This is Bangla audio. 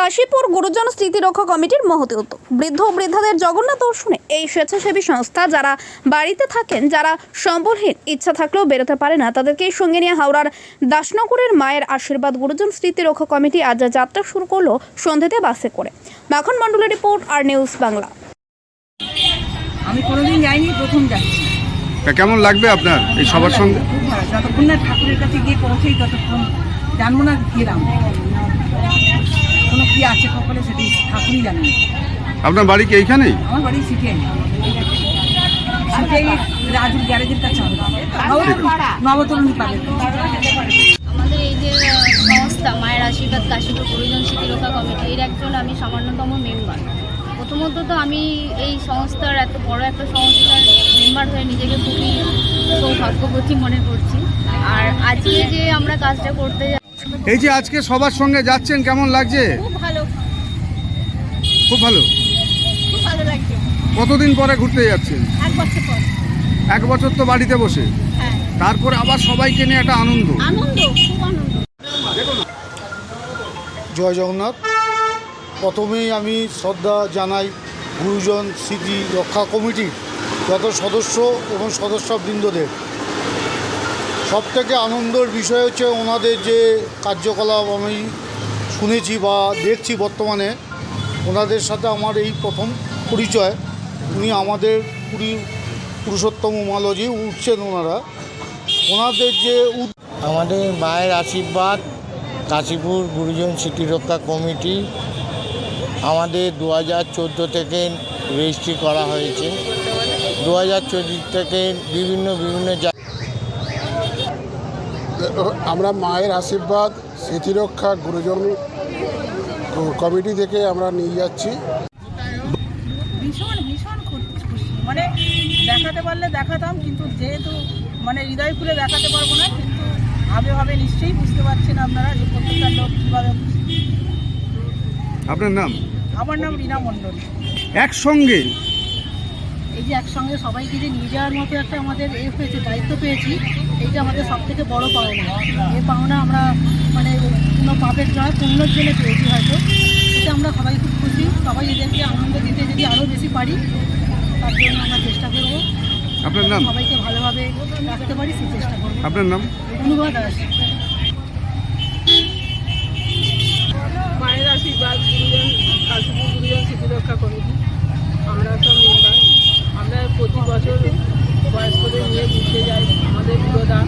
কাশীপুর গুরুজন স্মৃতিরক্ষা কমিটির মহতি উদ্যোগ। বৃদ্ধ ও বৃদ্ধাদের জগন্নাথ দর্শনে এই স্বেচ্ছাসেবী সংস্থা যারা বাড়িতে থাকেন, যারা সম্বলহীন, ইচ্ছা থাকলেও বেরোতে পারে না, তাদেরকে সঙ্গে নিয়ে হাওড়ার দাসনগরের মায়ের আশীর্বাদ গুরুজন স্মৃতিরক্ষা কমিটি আজ যাত্রা শুরু করলো সন্ধ্যেতে বাসে করে। মাখন মণ্ডলের রিপোর্ট, আর নিউজ বাংলা। আমি কোনোদিন যাইনি, প্রথম যাচ্ছি। কেমন লাগবে আপনার এই সবার সঙ্গে? খুব ভালো। যতক্ষণ না ঠাকুরের কাছে গিয়ে পৌঁছেই ততক্ষণ জানবো না গেলাম কোনো কি আছে কপালে, সেটাই ঠাকুরই জানেন। আপনার বাড়ি কি এইখানেই? আমার বাড়ি সিটিআই রাজুর গ্যারেজের কাছে নবতরুণী পাবে। আমাদের এই যে সংস্থা মায়ের আশীর্বাদ কাশীপুর গুরুজন স্মৃতিরক্ষা কমিটি, এর একজন আমি সামান্যতম মেম্বার। প্রথমত তো আমি এই সংস্থার এত বড় একটা সংস্থার মেম্বার হয়ে নিজেকে খুবই সৌভাগ্যবতী মনে করছি। আর আজকে যে আমরা কাজটা করতে এই যে আজকে সবার সঙ্গে যাচ্ছেন, কেমন লাগছে? খুব ভালো, খুব ভালো। খুব ভালো লাগছে। কতদিন পরে ঘুরতে যাচ্ছেন? 1 বছর পর। 1 বছর তো বাড়িতে বসে, হ্যাঁ, তারপরে আবার সবাইকে নিয়ে একটা আনন্দ। খুব আনন্দ। জয় জগন্নাথ। প্রথমেই আমি শ্রদ্ধা জানাই গুরুজন স্মৃতি রক্ষা কমিটির যত সদস্য এবং সদস্যবৃন্দদের। সবথেকে আনন্দের বিষয় হচ্ছে ওনাদের যে কার্যকলাপ আমি শুনেছি বা দেখছি বর্তমানে, ওনাদের সাথে আমার এই প্রথম পরিচয়। উনি আমাদের পুরুষোত্তম উমালজি উঠছেন ওনাদের যে আমাদের মায়ের আশীর্বাদ কাশীপুর গুরুজন স্মৃতিরক্ষা কমিটি আমাদের 2014 থেকে রেজিস্ট্রি করা হয়েছে। 2014 থেকে বিভিন্ন আমরা মায়ের আশীর্বাদ স্মৃতিরক্ষা গুরুজন কমিটি থেকে আমরা নিয়ে যাচ্ছি। ভীষণ ভীষণ খুশি, মানে দেখাতে পারলে দেখাতাম, কিন্তু যেহেতু মানে হৃদয় খুলে দেখাতে পারবো না, কিন্তু ভাবে নিশ্চয়ই বুঝতে পারছেন আপনারা যে প্রত্যেকটা লোক কীভাবে। আপনার নাম? আমার নাম রীনা মণ্ডল। একসঙ্গে এই যে একসঙ্গে সবাইকে যে নিয়ে যাওয়ার মতো একটা আমাদের হয়েছে, দায়িত্ব পেয়েছি, এইটা আমাদের সব থেকে বড় পাওনা। এই পাওনা আমরা মানে কোনো পাপের নয়, পুণ্যর জন্য পেয়েছি হয়তো। এটা আমরা সবাই খুব খুশি। সবাই এদেরকে আনন্দ দিতে যদি আরও বেশি পারি, তার জন্য আমরা চেষ্টা করবো। আপনার নাম? সবাইকে ভালোভাবে রাখতে পারি সেই চেষ্টা করবো। আপনার নাম? অনুভব দাস। মায়ের আশীর্বাদ গুরুজন কাশীপুর গুরুজন স্মৃতিরক্ষা কমিটি, আমরা সব মেম্বার। আমরা প্রতি বছর বয়স্কদের নিয়ে ঘুরতে যাই। আমাদের বিরোধা